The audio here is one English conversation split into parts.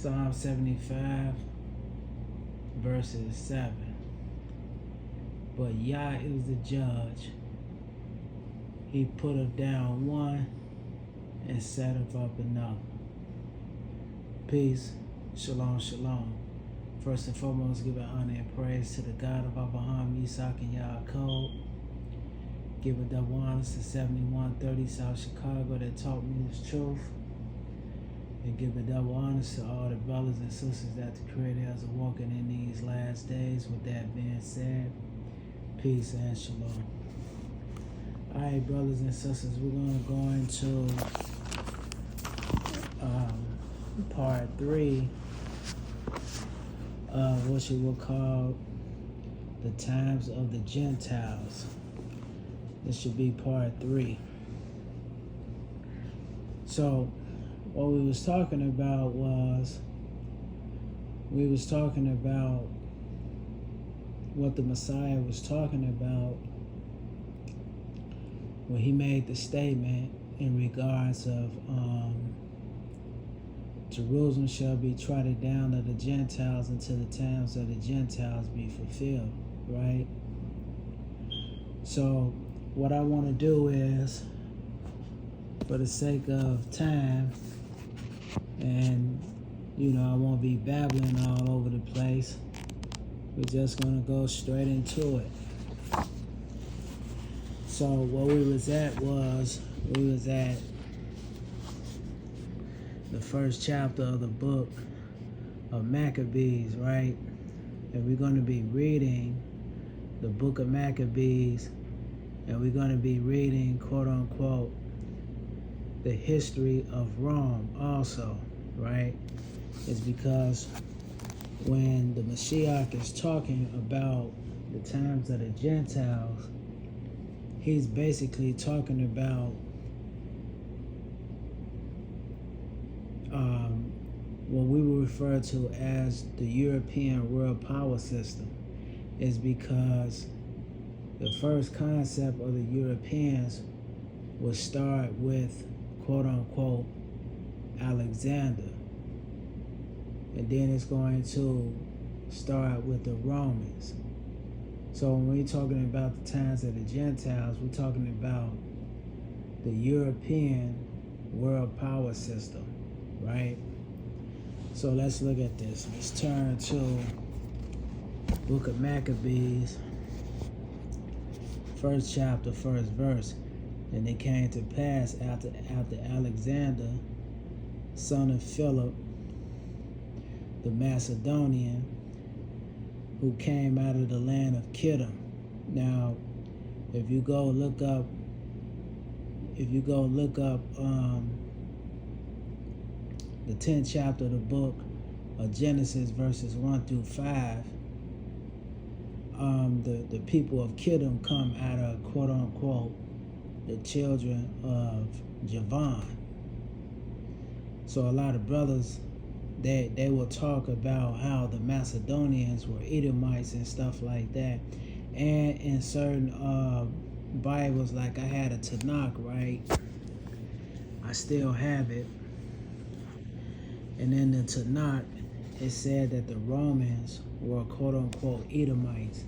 Psalm 75, verses 7. But Yah is the judge. He putteth down one and setteth up another. Peace. Shalom, shalom. First and foremost, giving honor and praise to the God of Abraham, Isaac, and Yaakov. Give a double honor to 7130 South Chicago that taught me this truth. And give a double honor to all the brothers and sisters that the Creator has walking in these last days. With that being said, peace and shalom. Alright, brothers and sisters, we're going to go into part 3 of what you will call the times of the Gentiles. This should be part 3. So, what we was talking about was, we was talking about what the Messiah was talking about when he made the statement in regards of Jerusalem shall be trodden down of the Gentiles until the times of the Gentiles be fulfilled, right? So what I want to do is, for the sake of time, and I won't be babbling all over the place, we're just going to go straight into it. So what we was at the first chapter of the book of Maccabees, right? And we're going to be reading the book of Maccabees, and we're going to be reading, quote unquote, the history of Rome also, right? It's because when the Mashiach is talking about the times of the Gentiles, he's basically talking about what we will refer to as the European world power system. Is because the first concept of the Europeans would start with, quote unquote, Alexander, and then it's going to start with the Romans. So when we're talking about the times of the Gentiles, we're talking about the European world power system, right? So let's look at this. Let's turn to book of Maccabees, first chapter, first verse. And it came to pass after Alexander, son of Philip, the Macedonian, who came out of the land of Kittim. Now, if you go look up the 10th chapter of the book of Genesis, verses 1 through 5, the people of Kittim come out of, quote unquote, the children of Javan. So a lot of brothers, they will talk about how the Macedonians were Edomites and stuff like that. And in certain Bibles, like I had a Tanakh, right? I still have it. And in the Tanakh, it said that the Romans were, quote unquote, Edomites.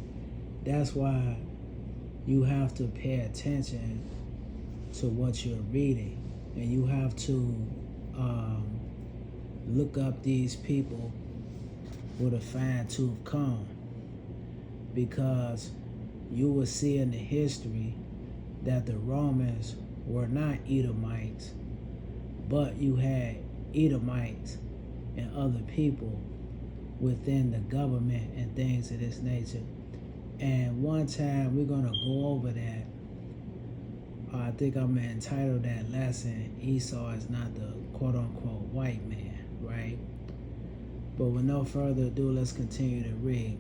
That's why you have to pay attention to what you're reading, and you have to look up these people with a fine-tooth comb, because you will see in the history that the Romans were not Edomites, but you had Edomites and other people within the government and things of this nature. And one time we're going to go over that. I think I'm going to entitle that lesson, Esau is not the quote-unquote white man, right? But with no further ado, let's continue to read.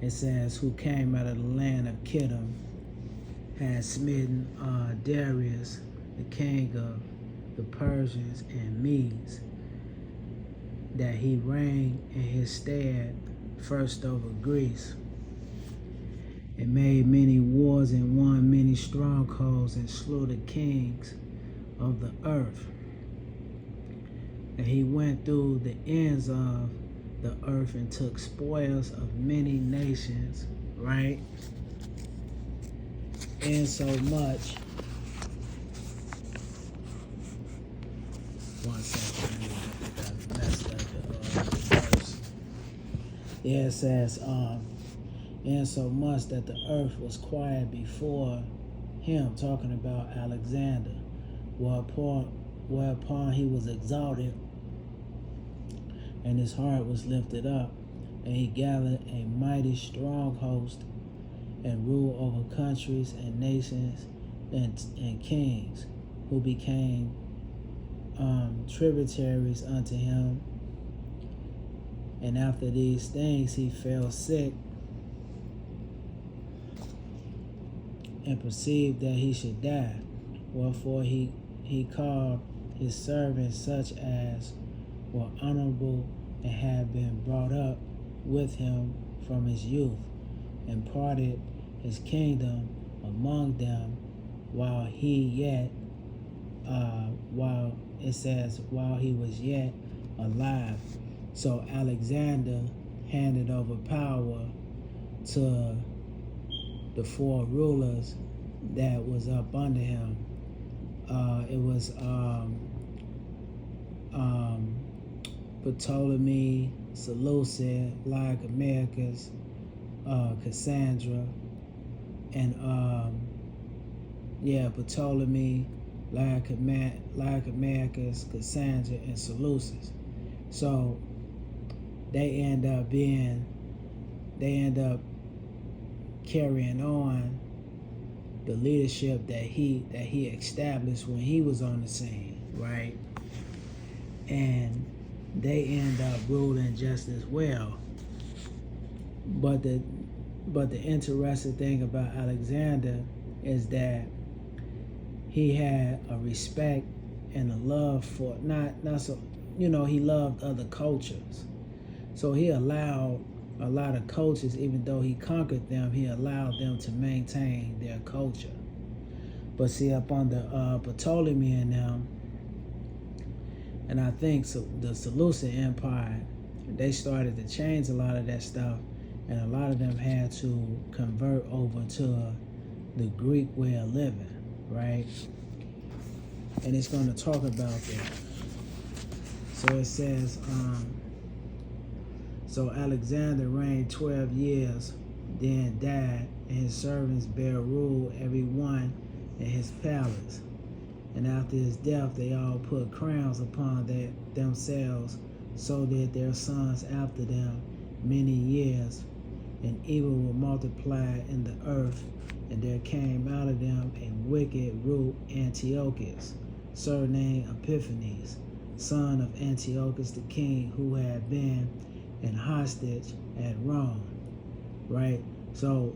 It says, who came out of the land of Kittim, had smitten Darius, the king of the Persians and Medes, that he reigned in his stead first over Greece, and made many wars and won many strongholds and slew the kings of the earth. And he went through the ends of the earth and took spoils of many nations, right? And so much. One second, I messed up the verse. Yeah, it says, and so much that the earth was quiet before him, talking about Alexander, whereupon he was exalted, and his heart was lifted up, and he gathered a mighty strong host, and ruled over countries and nations and kings, who became tributaries unto him. And after these things he fell sick, and perceived that he should die. Wherefore he called his servants, such as were honorable and had been brought up with him from his youth, and parted his kingdom among them while he was yet alive. So Alexander handed over power to the 4 rulers that was up under him. It was Ptolemy, Seleucid, Lycomachus, Cassandra, and Ptolemy, Lycomachus, Cassandra, and Seleucus. So they end up carrying on the leadership that he established when he was on the scene, right? And they end up ruling just as well. But the interesting thing about Alexander is that he had a respect and a love for he loved other cultures. So he allowed a lot of cultures, even though he conquered them, he allowed them to maintain their culture. But see, up on the Ptolemy and them, and I think the Seleucid Empire, they started to change a lot of that stuff, and a lot of them had to convert over to the Greek way of living, right? And it's going to talk about that. So it says, so Alexander reigned 12 years, then died, and his servants bare rule, every one in his palace. And after his death, they all put crowns upon themselves, so did their sons after them many years. And evil will multiply in the earth, and there came out of them a wicked root, Antiochus, surnamed Epiphanes, son of Antiochus the king, who had been in hostage at Rome, right? So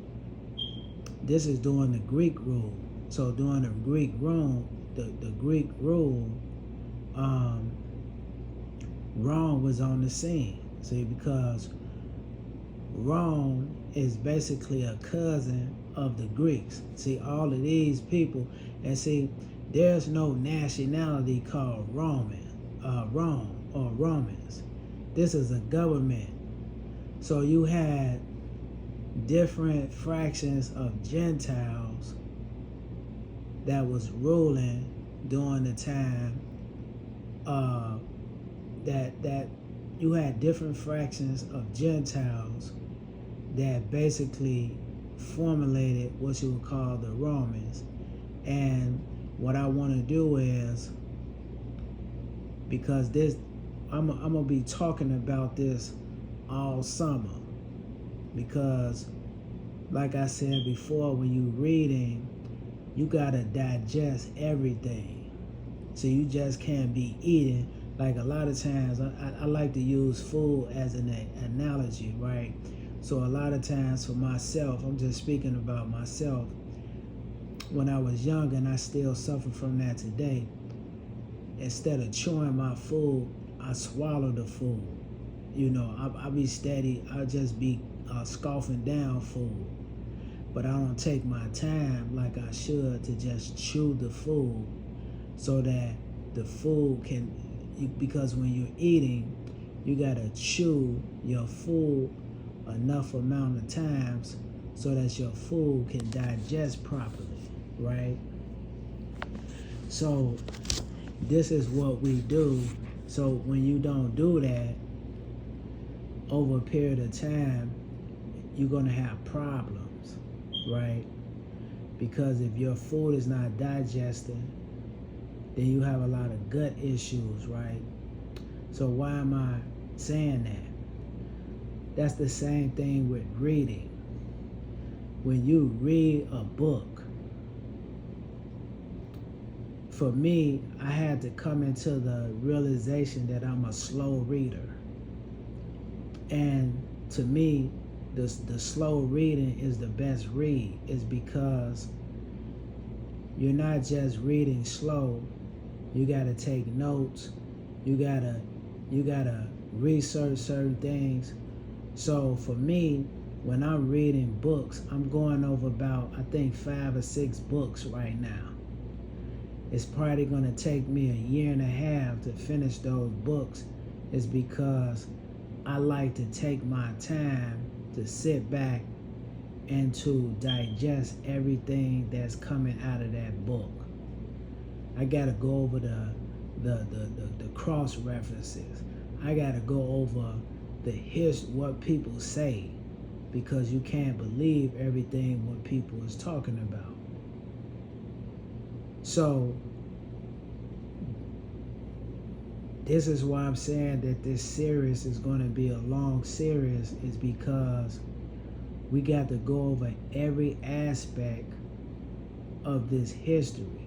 this is during the Greek rule. So during the Greek rule, Rome was on the scene. See, because Rome is basically a cousin of the Greeks. See, all of these people, and see, there's no nationality called Rome or Romans. This is a government. So you had different fractions of Gentiles that was ruling during the time that you had different fractions of Gentiles that basically formulated what you would call the Romans. And what I want to do is, because I'm gonna be talking about this all summer, because like I said before, when you reading, you gotta digest everything. So you just can't be eating. Like a lot of times, I like to use food as an analogy, right? So a lot of times for myself, I'm just speaking about myself. When I was younger, and I still suffer from that today, instead of chewing my food, I swallow the food. I'll be steady. I'll just be scoffing down food. But I don't take my time like I should to just chew the food so that the food can, because when you're eating, you gotta chew your food enough amount of times so that your food can digest properly, right? So this is what we do. So when you don't do that, over a period of time, you're gonna have problems, right? Because if your food is not digesting, then you have a lot of gut issues, right? So why am I saying that? That's the same thing with reading. When you read a book, for me, I had to come into the realization that I'm a slow reader. And to me, the slow reading is the best read, is because you're not just reading slow. You gotta take notes. You gotta research certain things. So for me, when I'm reading books, I'm going over about, I think, 5 or 6 books right now. It's probably gonna take me a year and a half to finish those books. Is because I like to take my time to sit back and to digest everything that's coming out of that book. I gotta go over the cross references. I gotta go over what people say, because you can't believe everything what people is talking about. So this is why I'm saying that this series is going to be a long series, is because we got to go over every aspect of this history.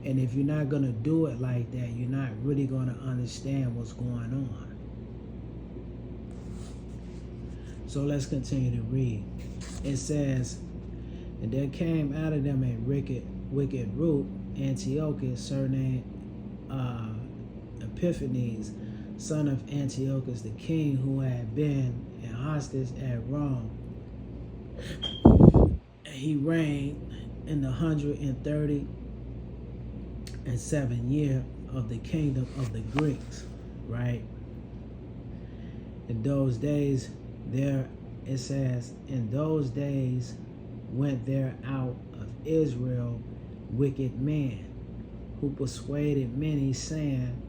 And if you're not going to do it like that, you're not really going to understand what's going on. So let's continue to read. It says, and there came out of them a wicked root, Antiochus, surnamed Epiphanes, son of Antiochus the king, who had been an hostage at Rome. He reigned in the 137th year of the kingdom of the Greeks, right? In those days, it says, in those days went there out of Israel wicked men, who persuaded many, saying,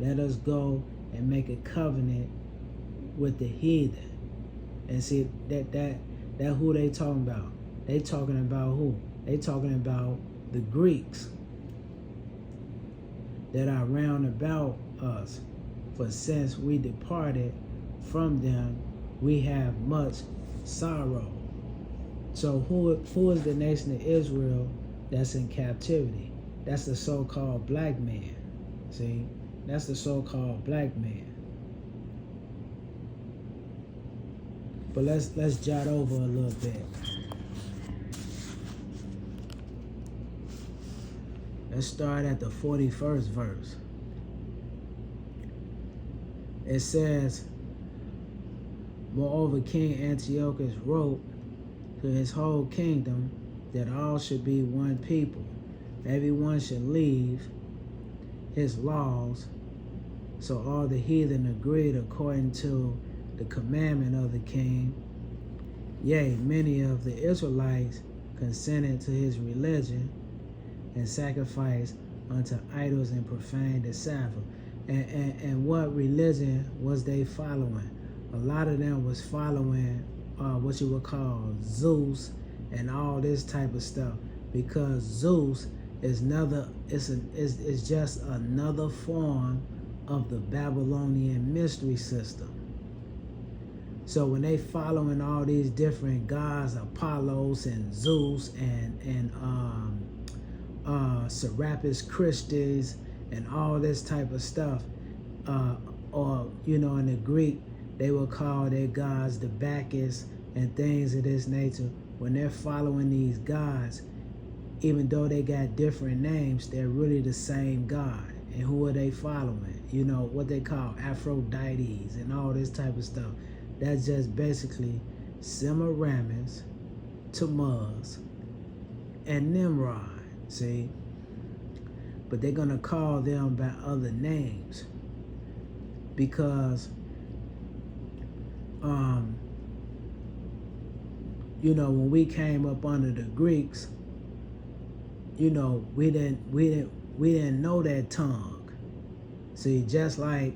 let us go and make a covenant with the heathen. And see, that who they talking about? They talking about who? They talking about the Greeks that are round about us. For since we departed from them, we have much sorrow. So who is the nation of Israel that's in captivity? That's the so-called black man. See? That's the so-called black man. But let's jot over a little bit. Let's start at the 41st verse. It says, moreover, King Antiochus wrote to his whole kingdom that all should be one people. Everyone should leave his laws. So all the heathen agreed according to the commandment of the king. Yea, many of the Israelites consented to his religion and sacrificed unto idols and profaned the Sabbath. And what religion was they following? A lot of them was following what you would call Zeus and all this type of stuff, because Zeus is just another form of the Babylonian mystery system. So when they following all these different gods, Apollos and Zeus and Serapis Christus and all this type of stuff, or in the Greek they will call their gods the Bacchus and things of this nature. When they're following these gods, even though they got different names, they're really the same God. And who are they following? What they call Aphrodites and all this type of stuff. That's just basically Semiramis, Tammuz, and Nimrod. See? but they're going to call them by other names because, when we came up under the Greeks, we didn't know that tongue. See, just like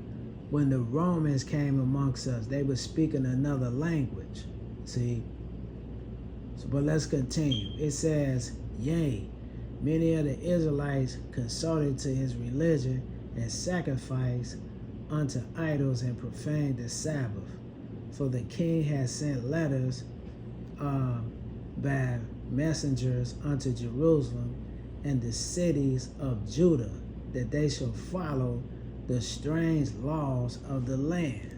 when the Romans came amongst us, they were speaking another language. See, but let's continue. It says, yea, many of the Israelites consorted to his religion and sacrificed unto idols and profaned the Sabbath. For the king had sent letters by messengers unto Jerusalem and the cities of Judah, that they shall follow the strange laws of the land,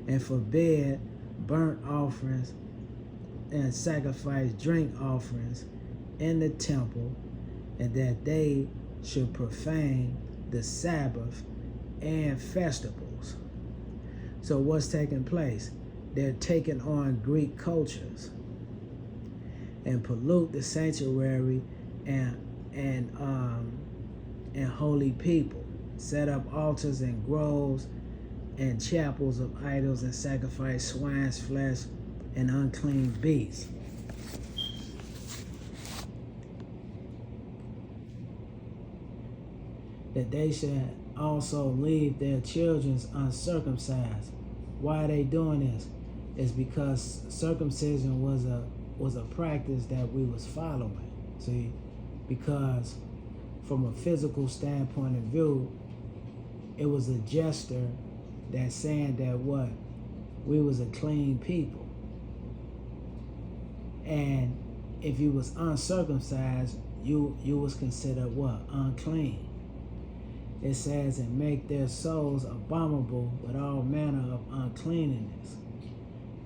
and forbid burnt offerings and sacrifice drink offerings in the temple, and that they should profane the Sabbath and festivals. So what's taking place? They're taking on Greek cultures and pollute the sanctuary and holy people, set up altars and groves and chapels of idols, and sacrifice swine's flesh and unclean beasts. That they should also leave their children uncircumcised. Why are they doing this? It's because circumcision was a practice that we was following. See, because from a physical standpoint of view, it was a gesture that's saying that what? We was a clean people. And if you was uncircumcised, you was considered what? Unclean. It says, and make their souls abominable with all manner of uncleanness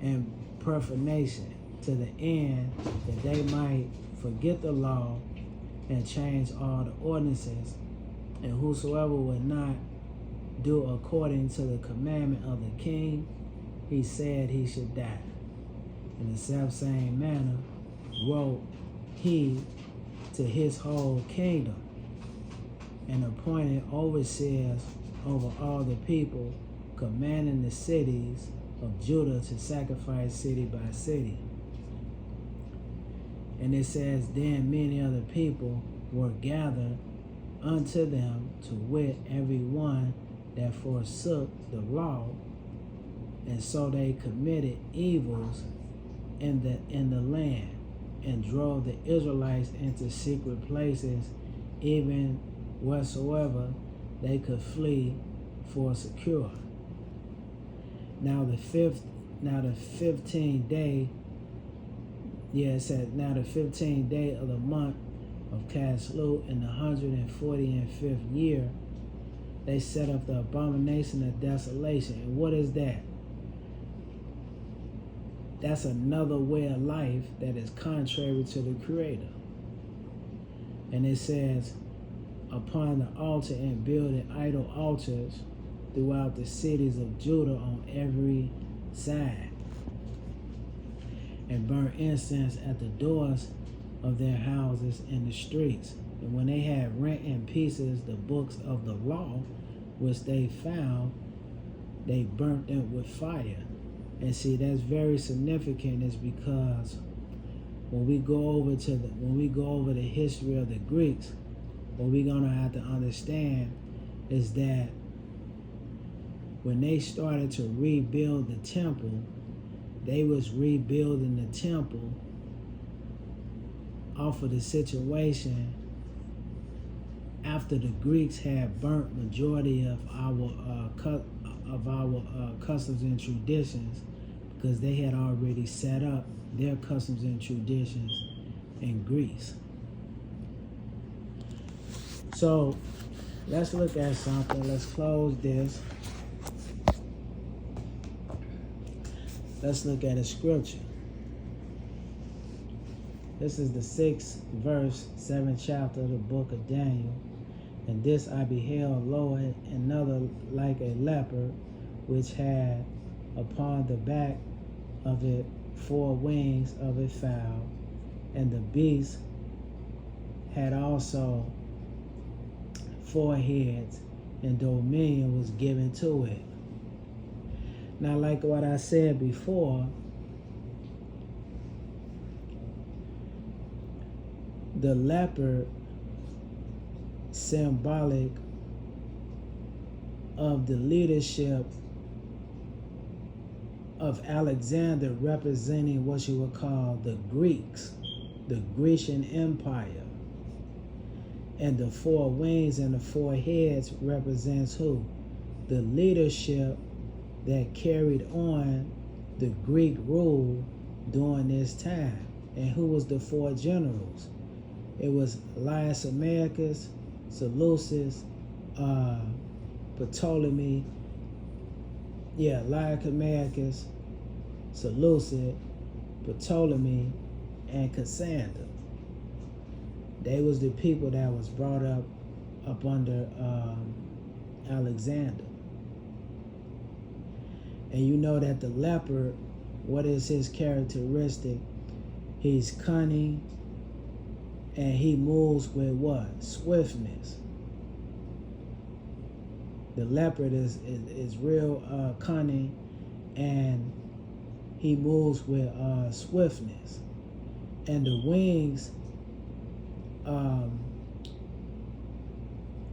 and profanation, to the end that they might forget the law and change all the ordinances. And whosoever would not do according to the commandment of the king, he said he should die. In the self-same manner wrote he to his whole kingdom, and appointed overseers over all the people, commanding the cities of Judah to sacrifice city by city. And it says, then many other people were gathered unto them, to wit, every one that forsook the law, and so they committed evils in the land, and drove the Israelites into secret places, even whatsoever they could flee for secure. Now the 15th day, it said, now the 15th day of the month of Caslu in the 145th year, they set up the abomination of desolation. And what is that? That's another way of life that is contrary to the Creator. And it says, upon the altar and building idol altars throughout the cities of Judah on every side, and burn incense at the doors of their houses in the streets. And when they had rent in pieces the books of the law, which they found, they burnt them with fire. And see, that's very significant, is because when we go over the history of the Greeks, what we're gonna have to understand is that when they started to rebuild the temple, they was rebuilding the temple off of the situation after the Greeks had burnt majority of our customs and traditions, because they had already set up their customs and traditions in Greece. So let's look at something. Let's close this. Let's look at a scripture. This is the 6th verse, 7th chapter of the book of Daniel. And this I beheld, lo, another like a leopard, which had upon the back of it 4 wings of a fowl, and the beast had also foreheads, and dominion was given to it. Now, like what I said before, the leopard, symbolic of the leadership of Alexander, representing what you would call the Greeks, the Grecian Empire. And the four wings and the four heads represents who? The leadership that carried on the Greek rule during this time. And who was the four generals? It was Lysimachus, Seleucus, Ptolemy, Lysimachus, Seleucus, Ptolemy, and Cassander. They was the people that was brought up under Alexander. And you know that the leopard, what is his characteristic? He's cunning, and he moves with what? Swiftness. The leopard is real cunning, and he moves with swiftness. And the wings,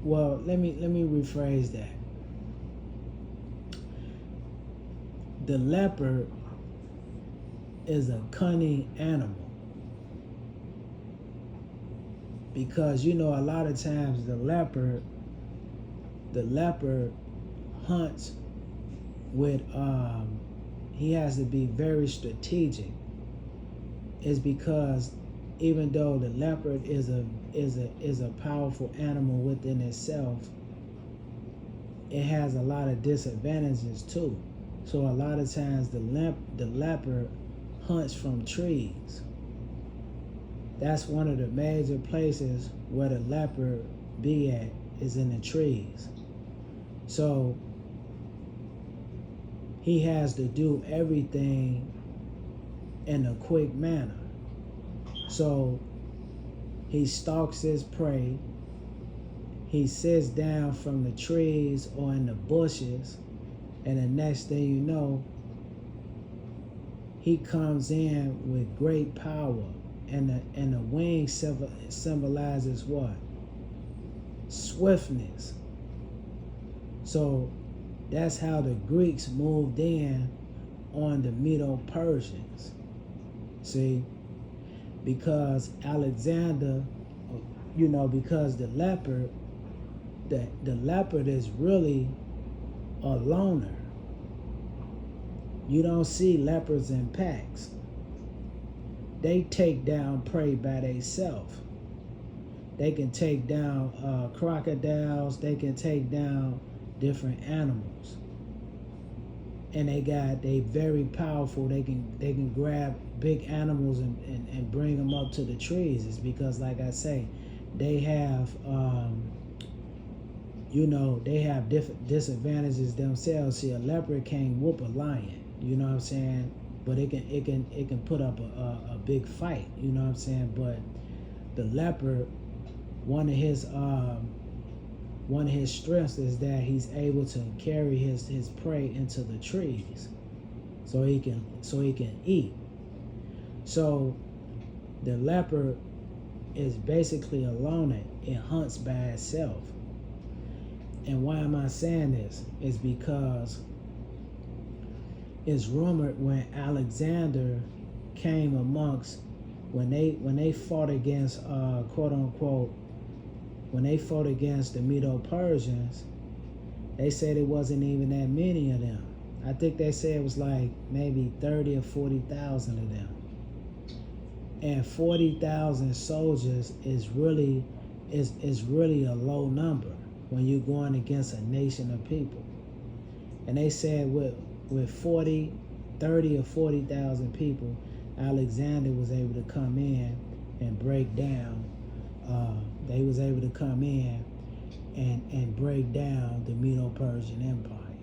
well, let me rephrase that. The leopard is a cunning animal, because you know a lot of times the leopard hunts with he has to be very strategic. It's because even though the leopard is a powerful animal within itself, it has a lot of disadvantages too. So a lot of times the leopard hunts from trees. That's one of the major places where the leopard be at, is in the trees. So he has to do everything in a quick manner. So he stalks his prey. He sits down from the trees or in the bushes, and the next thing you know, he comes in with great power. And the wing symbolizes what? Swiftness. So that's how the Greeks moved in on the Medo-Persians. See? Because Alexander, because the leopard is really a loner. You don't see leopards in packs. They take down prey by themselves. They can take down crocodiles. They can take down different animals. And they very powerful. They can grab big animals and bring them up to the trees. It's because, like I say, they have they have different disadvantages themselves. See, a leopard can't whoop a lion. You know what I'm saying? But it can put up a big fight. You know what I'm saying? But the leopard, one of his strengths is that he's able to carry his prey into the trees, so he can eat. So the leopard is basically a loner. It hunts by itself. And why am I saying this? Is because it's rumored when Alexander came amongst, when they fought against quote unquote, when they fought against the Medo-Persians, they said it wasn't even that many of them. I think they said it was like maybe 30 or 40,000 of them. And 40,000 soldiers is really a low number when you're going against a nation of people. And they said with 30 or 40,000 people, Alexander was able to come in and break down. They was able to come in and break down the Medo-Persian Empire,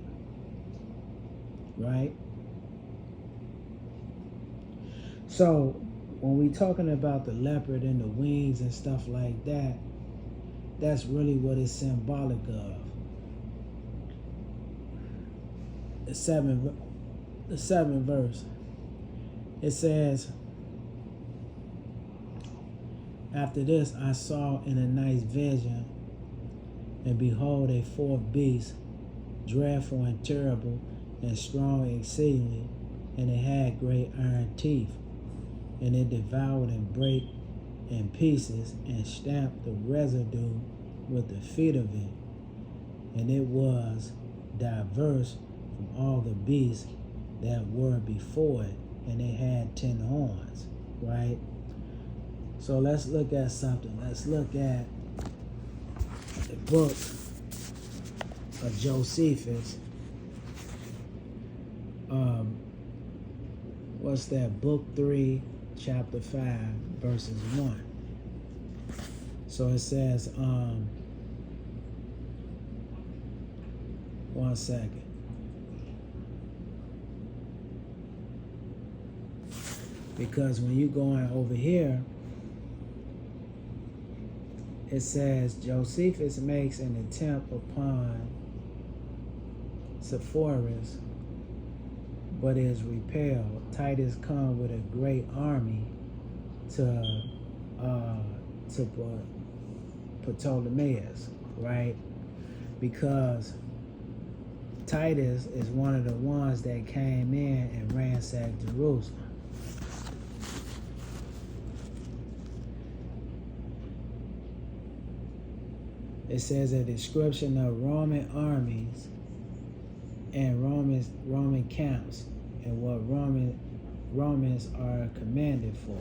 right? So when we talking about the leopard and the wings and stuff like that, That's really what it's symbolic of. The seventh verse. It says, after this I saw in a night vision, and behold, a fourth beast, dreadful and terrible, and strong exceedingly, and it had great iron teeth, and it devoured and brake in pieces, and stamped the residue with the feet of it. And it was diverse from all the beasts that were before it, and it had 10 horns, right? So let's look at something. Let's look at the book of Josephus. What's that? Book 3, chapter 5, verses 1. So it says, one second. Because when you going over here, it says, Josephus makes an attempt upon Sepphoris, but is repelled. Titus come with a great army to Ptolemaeus, right? Because Titus is one of the ones that came in and ransacked Jerusalem. It says a description of Roman armies and Roman camps and what Romans are commanded for.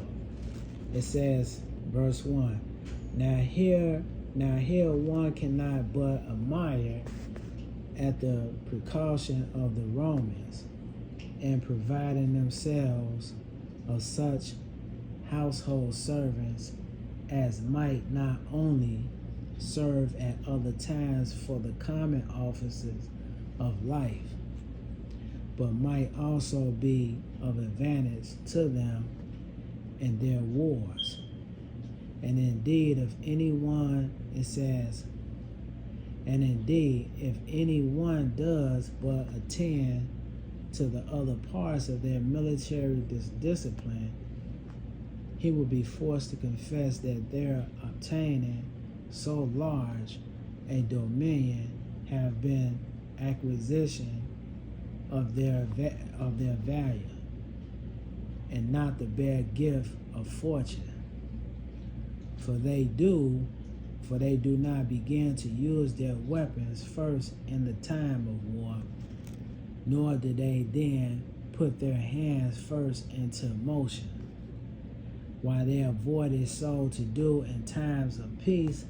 It says, verse 1, Now here one cannot but admire at the precaution of the Romans in providing themselves of such household servants as might not only serve at other times for the common offices of life, but might also be of advantage to them in their wars. And indeed, if anyone does but attend to the other parts of their military discipline, he will be forced to confess that their obtaining so large a dominion have been acquisition of their value, and not the bare gift of fortune. For they do not begin to use their weapons first in the time of war, nor do they then put their hands first into motion, while they avoided so to do in times of peace,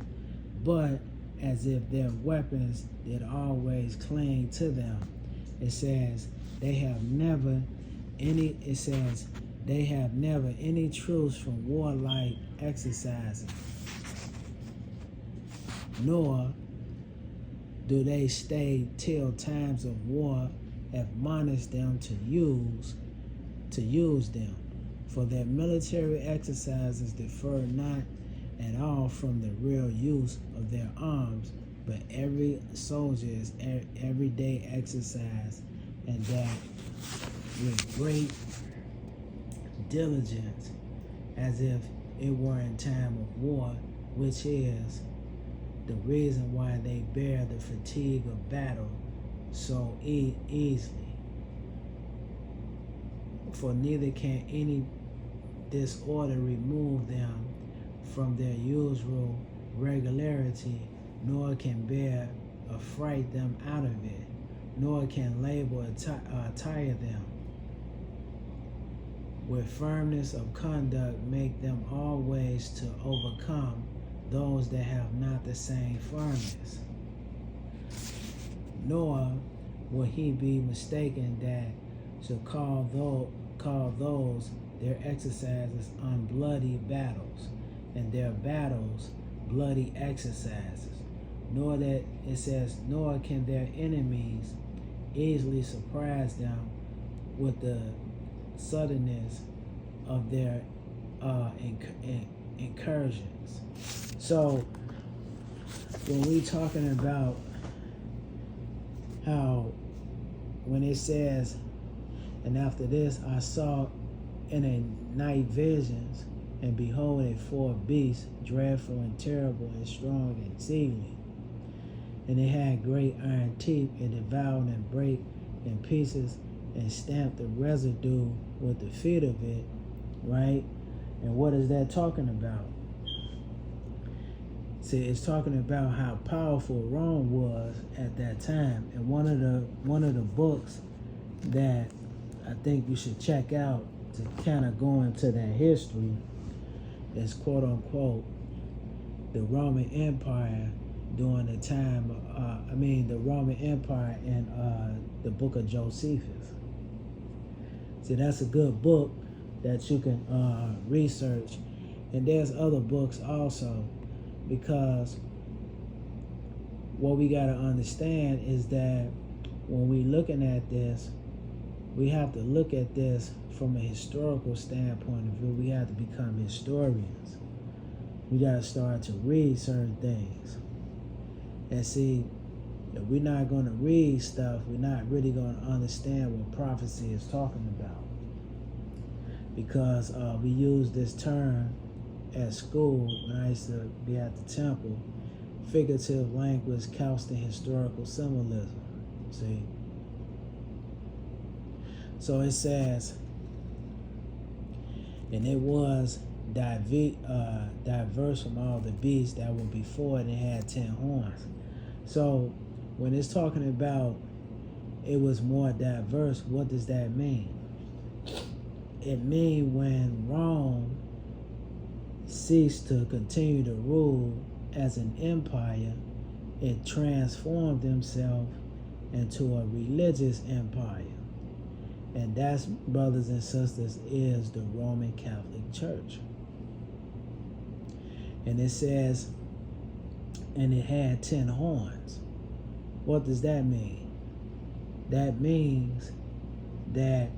but as if their weapons did always cling to them. It says they have never any truce from warlike exercises, nor do they stay till times of war admonish them to use them. For their military exercises differ not at all from the real use of their arms, but every soldier is everyday exercise, and that with great diligence, as if it were in time of war, which is the reason why they bear the fatigue of battle so easily. For neither can any disorder remove them from their usual regularity, nor can bear affright them out of it, nor can labor tire them. With firmness of conduct make them always to overcome those that have not the same firmness. Nor will he be mistaken that to call those their exercises unbloody battles, and their battles bloody exercises. Nor that it says, nor can their enemies easily surprise them with the suddenness of their incursions. So when we talking about how when it says, and after this I saw in a night visions, and behold a fourth beast, dreadful and terrible and strong and exceedingly. And it had great iron teeth, and devoured and brake in pieces, and stamped the residue with the feet of it, right? And what is that talking about? See, it's talking about how powerful Rome was at that time. And one of the books that I think you should check out to kind of go into that history is, quote unquote, the Roman Empire during the time, the Roman Empire in the book of Josephus. See, that's a good book that you can research. And there's other books also, because what we got to understand is that when we looking at this, we have to look at this from a historical standpoint of view. We have to become historians. We got to start to read certain things. And see, if we're not going to read stuff, we're not really going to understand what prophecy is talking about. Because we use this term at school, when I used to be at the temple, figurative language couched in historical symbolism. See? So it says, and it was diverse from all the beasts that were before it, and it had 10 horns. So when it's talking about it was more diverse, what does that mean? It means when Rome ceased to continue to rule as an empire, it transformed itself into a religious empire. And that's, brothers and sisters, is the Roman Catholic Church. And it says, and it had 10 horns. What does that mean? That means that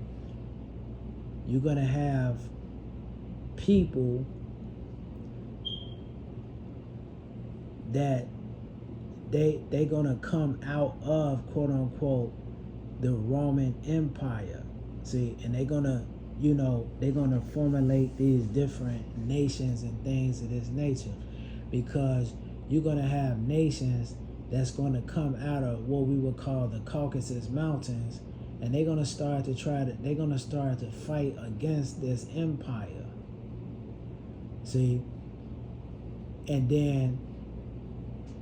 you're going to have people that they're going to come out of, quote unquote, the Roman Empire. See, and they're going to formulate these different nations and things of this nature, because you're going to have nations that's going to come out of what we would call the Caucasus Mountains, and they're going to start to fight against this empire. See? And then,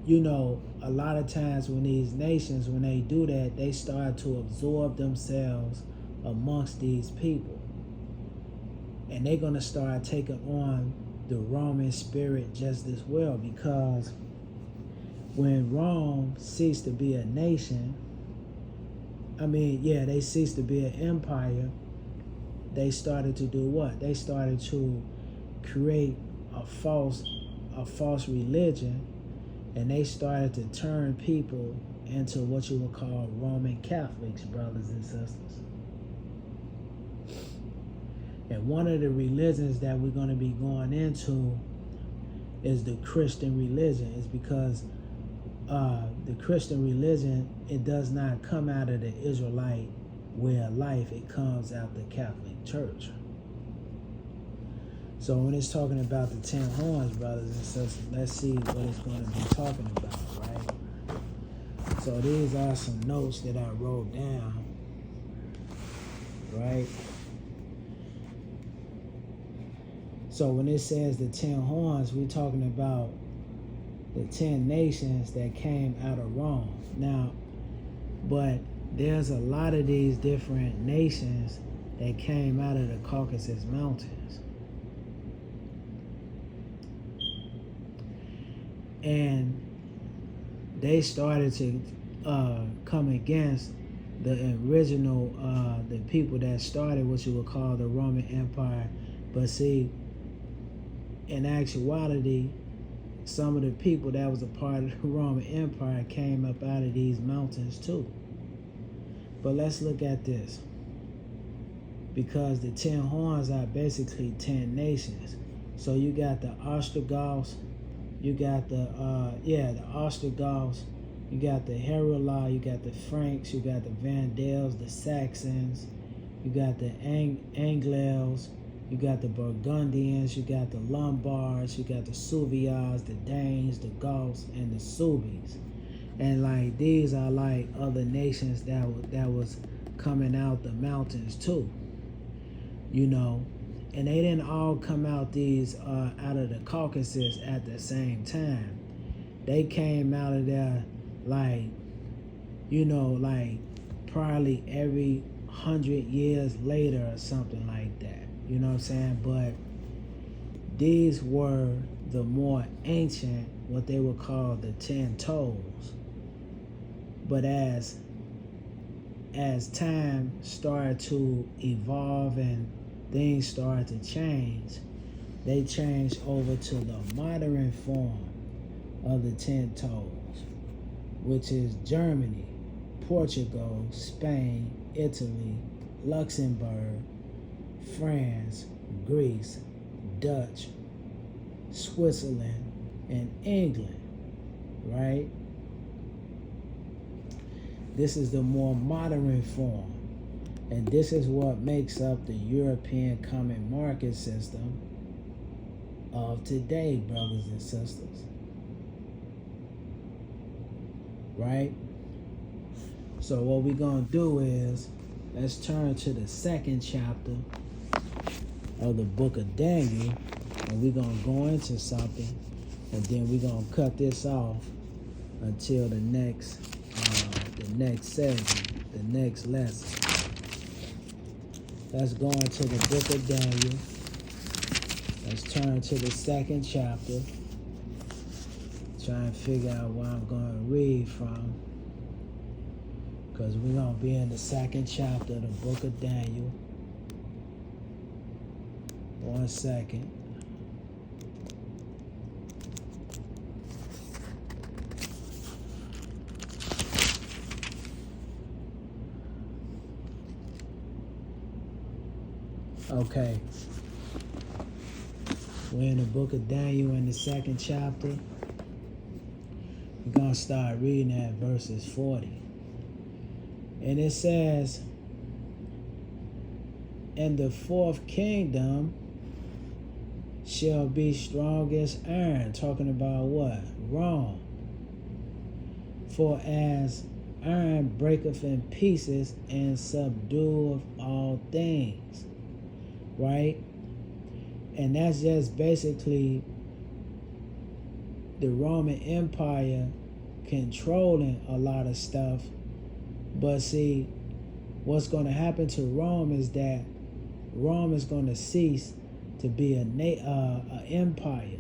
a lot of times when these nations, when they do that, they start to absorb themselves amongst these people. And they're going to start taking on the Roman spirit just as well, because when Rome ceased to be a nation, they ceased to be an empire, they started to do what? They started to create a false religion, and they started to turn people into what you would call Roman Catholics, brothers and sisters. And one of the religions that we're going to be going into is the Christian religion. It's because the Christian religion, it does not come out of the Israelite way of life. It comes out the Catholic Church. So when it's talking about the 10 horns, brothers and sisters, let's see what it's going to be talking about, right? So these are some notes that I wrote down, right? So when it says the 10 horns, we're talking about the 10 nations that came out of Rome. Now, but there's a lot of these different nations that came out of the Caucasus Mountains. And they started to come against the original, the people that started what you would call the Roman Empire. But see, in actuality, some of the people that was a part of the Roman Empire came up out of these mountains too. But let's look at this. Because the 10 horns are basically 10 nations. So you got the Ostrogoths, You got the Ostrogoths, you got the Heruli, you got the Franks, you got the Vandals, the Saxons, you got the Angles, you got the Burgundians, you got the Lombards, you got the Suevians, the Danes, the Goths, and the Suebies. And like these are like other nations that was coming out the mountains too, you know. And they didn't all come out out of the Caucasus at the same time. They came out of there like, like probably every 100 years later or something like that. You know what I'm saying? But these were the more ancient, what they would call the 10 toes. But as time started to evolve and things started to change, they changed over to the modern form of the 10 toes, which is Germany, Portugal, Spain, Italy, Luxembourg, France, Greece, Dutch, Switzerland, and England, right? This is the more modern form. And this is what makes up the European Common Market System of today, brothers and sisters. Right? So what we're going to do is, let's turn to the second chapter of the book of Daniel, and we're going to go into something, and then we're going to cut this off until the next segment, the next lesson. Let's go into the book of Daniel. Let's turn to the second chapter. Try and figure out where I'm going to read from, because we're going to be in the second chapter of the book of Daniel. 1 second. Okay. We're in the book of Daniel in the second chapter. We're going to start reading at verses 40. And it says, "And the fourth kingdom shall be strong as iron." Talking about what? Rome. "For as iron breaketh in pieces and subdueth all things." Right? And that's just basically the Roman Empire controlling a lot of stuff. But see, what's going to happen to Rome is that Rome is going to cease to be an empire.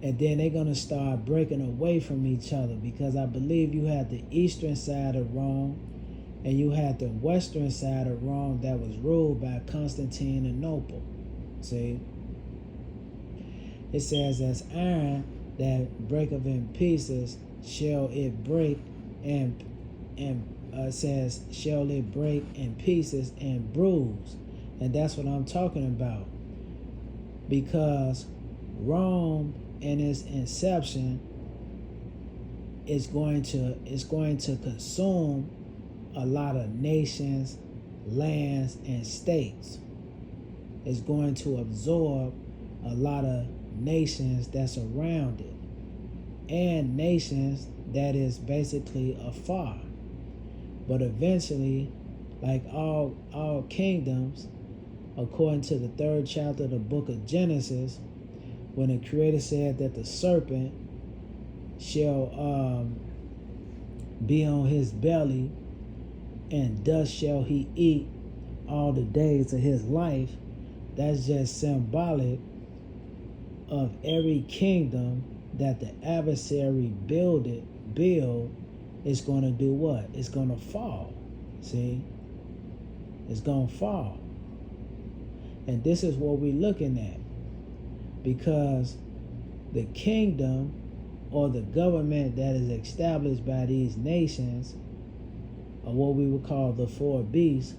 And then they're going to start breaking away from each other, because I believe you had the eastern side of Rome and you had the western side of Rome that was ruled by Constantinople. See? It says, "As iron that breaketh in pieces shall it break, and says shall it break in pieces and bruise." And that's what I'm talking about, because Rome in its inception is going to consume a lot of nations, lands, and states. It's going to absorb a lot of nations that's around it, and nations that is basically afar. But eventually, like all kingdoms, according to the 3rd chapter of the book of Genesis, when the Creator said that the serpent shall be on his belly, and dust shall he eat all the days of his life, that's just symbolic of every kingdom that the adversary build is going to do what? It's going to fall. See? It's going to fall. And this is what we're looking at, because the kingdom or the government that is established by these nations, or what we would call the 4 beasts,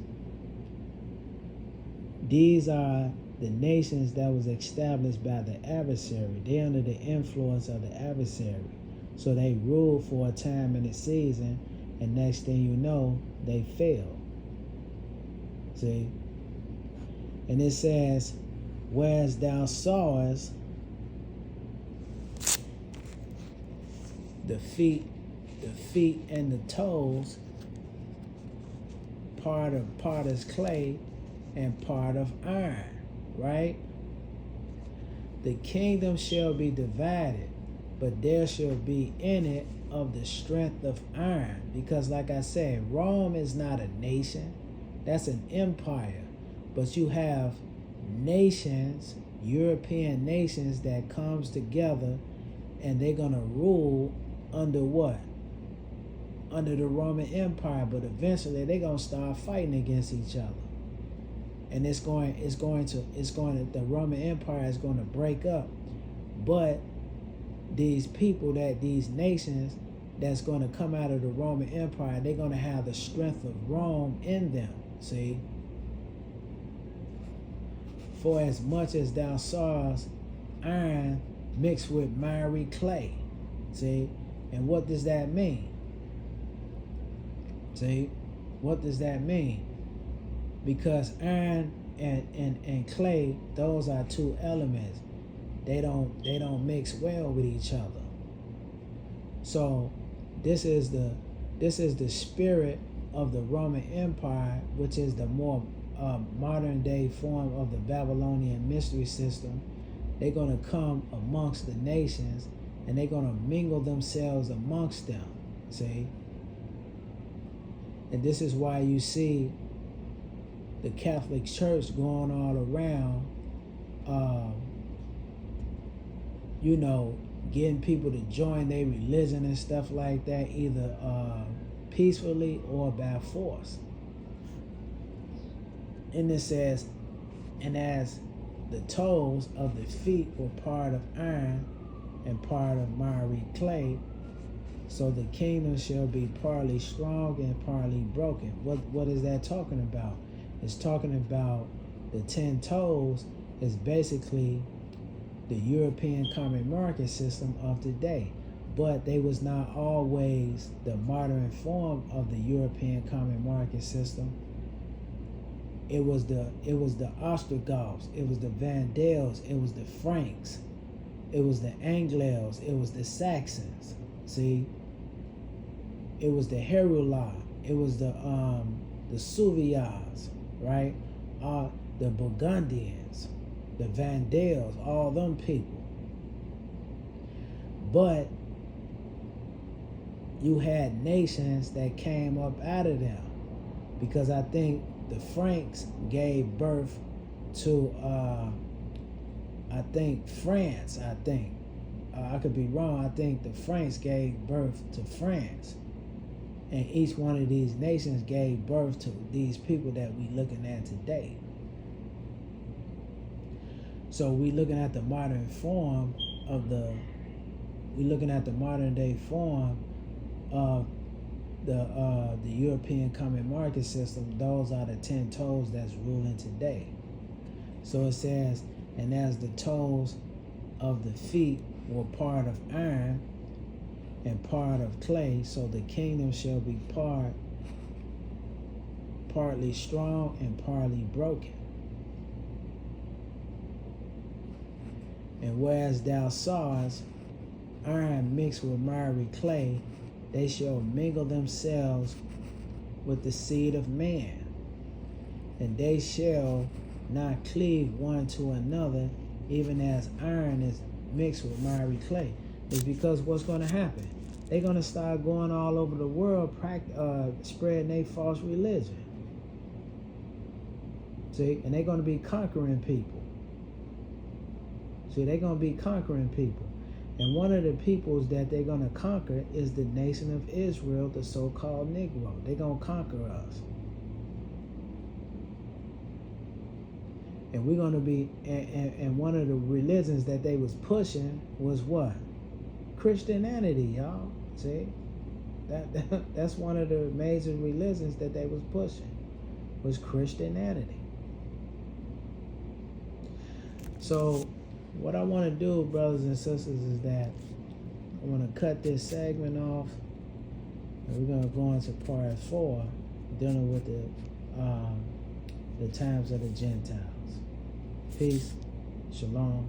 these are the nations that was established by the adversary. They under the influence of the adversary. So they ruled for a time in the season, and next thing you know, they fell. See? And it says, whereas thou sawest the feet and the toes, part of potter's clay and part of iron, right? The kingdom shall be divided, but there shall be in it of the strength of iron. Because like I said, Rome is not a nation. That's an empire. But you have nations, European nations, that comes together, and they're going to rule under what? Under the Roman Empire. But eventually they're going to start fighting against each other. And the Roman Empire is going to break up. But these nations that's going to come out of the Roman Empire, they're going to have the strength of Rome in them. See? For as much as thou sawest iron mixed with miry clay. See? And what does that mean? See? What does that mean? Because iron and clay, those are two elements. They don't mix well with each other. So this is the spirit of the Roman Empire, which is the more modern day form of the Babylonian mystery system. They're going to come amongst the nations, and they're going to mingle themselves amongst them. See? And this is why you see the Catholic Church going all around, getting people to join their religion and stuff like that, either peacefully or by force. And it says, and as the toes of the feet were part of iron and part of miry clay, so the kingdom shall be partly strong and partly broken. What is that talking about? It's talking about the 10 toes is basically the European common market system of today. But they was not always the modern form of the European common market system. It was the Ostrogoths, it was the Vandals, it was the Franks, it was the Angles, it was the Saxons. See? It was the Heruli, it was the Suevias, right? The Burgundians, the Vandals, all them people. But you had nations that came up out of them, because I think the Franks gave birth to, France. I could be wrong. I think the Franks gave birth to France. And each one of these nations gave birth to these people that we looking at today. So we looking at the modern form of the modern day form of the European common market system. Those are the 10 toes that's ruling today. So it says, and as the toes of the feet were part of iron and part of clay, so the kingdom shall be partly strong and partly broken. And whereas thou sawest iron mixed with miry clay, they shall mingle themselves with the seed of man, and they shall not cleave one to another, even as iron is mixed with miry clay. It's because what's going to happen? They're going to start going all over the world, spreading their false religion. See? And they're going to be conquering people. See, they're going to be conquering people. And one of the peoples that they're going to conquer is the nation of Israel, the so-called Negro. They're going to conquer us. And we're going to be, and one of the religions that they was pushing was what? Christianity, y'all. See? That's one of the major religions that they was pushing, was Christianity. So what I want to do, brothers and sisters, is that I want to cut this segment off, and we're going to go into part 4, dealing with the times of the Gentiles. Peace, shalom,